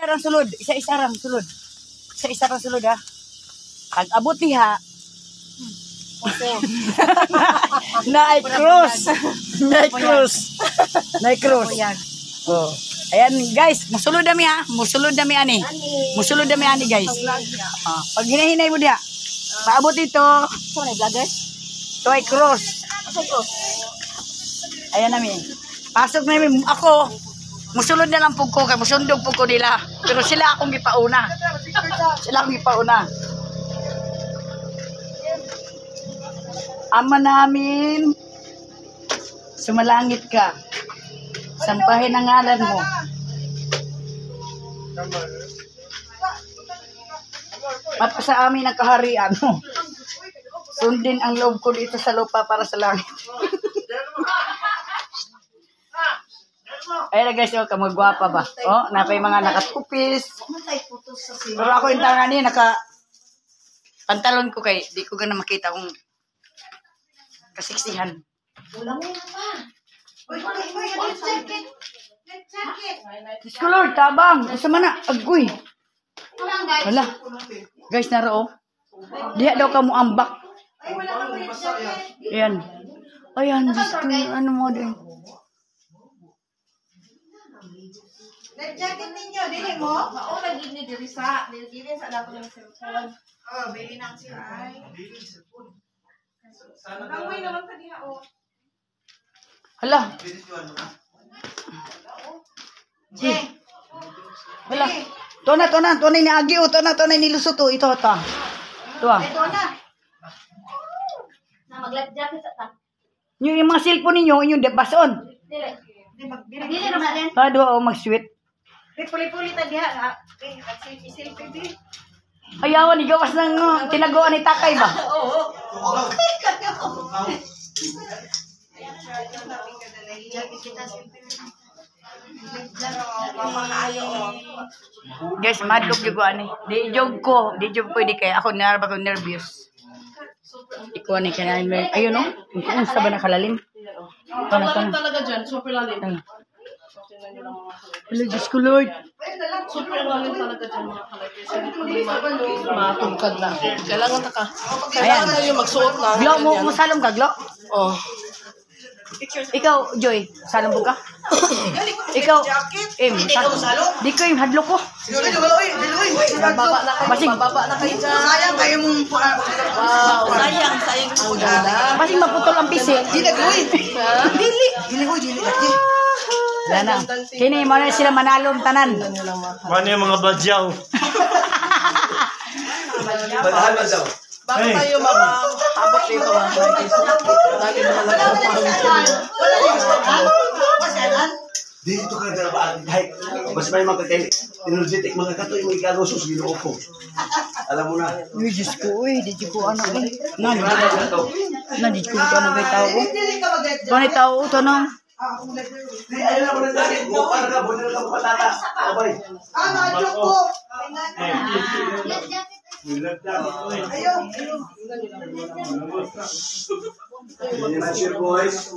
rang sulod. Isa-isa rang sulod. Isa-isa rang sulod ha. Pag abot diha. Naay cross. Naay cross. Naay cross. Oh. Ayan guys, musulod dami ha. Musulod dami ani. Musulod dami ani guys. Pag hinahinay mo diha. Paabot ito. So, na vlogger? Ito ay cross. Ayan namin. Pasok namin ako. Musulod na lang po ko. Kaya musundog po ko nila. Pero sila akong gipauna. Sila akong gipauna. Ama namin, sumalangit ka. Sambahin ang ngalan mo. Mapasa amin ang kaharian mo. Sundin ang loob ko dito sa lupa para sa langit. Ayan guys, oh, kamagwapa ba? Oh, napay mga nakatupis. Pero ako yung taon na pantalon ko kay, di ko gana makita kung kasiksihan. Ulang mo na pa. Uy, jacket. Diyos ko Lord, tabang. Asa man na, agoy. Ulang guys. Wala. Guys, naro. Diha daw ka mo ambak. Ay, wala ka mo yung jacket. Ayan. Ayan, Diyos ko, ano mo din. Jacket ninyo, dili mo? Oo, naging ni Dirisa. Dili sa lato ng cellphone. Oh, bili ng cellphone. Bili ng cellphone. Langoy naman ka diha, oh. Hala. Hala. Tona ni Agi, tona ni Lusot, ito. Ito ah. Ito na. Na mag-jacket sa ta. Yung mga cellphone ninyo, yung depason. Dili. Dili naman din. Doon mag-sweet. Puli-puli ta diha. Selfie di. Ayawan, igawas ng tinaguan ni Takay ba? Oo. Okay kayo. Guys, madlog yung ani. Di jog pwede kay ako naraba ko nervous. Ikaw ni kanay ayun no. Kung sa ba nakalalim. Talaga talaga dyan, super lalim. Hello, Diyos ko Lord. Super lalim talaga dyan mga kalagay. Kasi matugkad na. Kailangan tayo magsuot na. Glo, mo salong ka, Glo? Oh. Ikaw, Joy, salong ka? Ikaw, di ko yung hadlo ko. Bababa na kayo dyan. Sayang kayo mong Wow, sayang. Ang ganda. Basing maputol ang pisi. Dili. Wala na. Kini mo na sila manalong tanan. Ano yung mga badyaw? Paghahalad daw. Bago tayo makahabot dito. Lagi naman Dito ka na ba? Mas may magkakain. Energetic mga kato yung mga galusos ginoo ko. Alam mo na. Uy, Diyos ko, di ko ano eh. Di ko ano kay tao ko. Kung tao ito no. Di alam mo na dali. Para ka, bunil ka patata. Abay. joke ko. Ayun. Boys.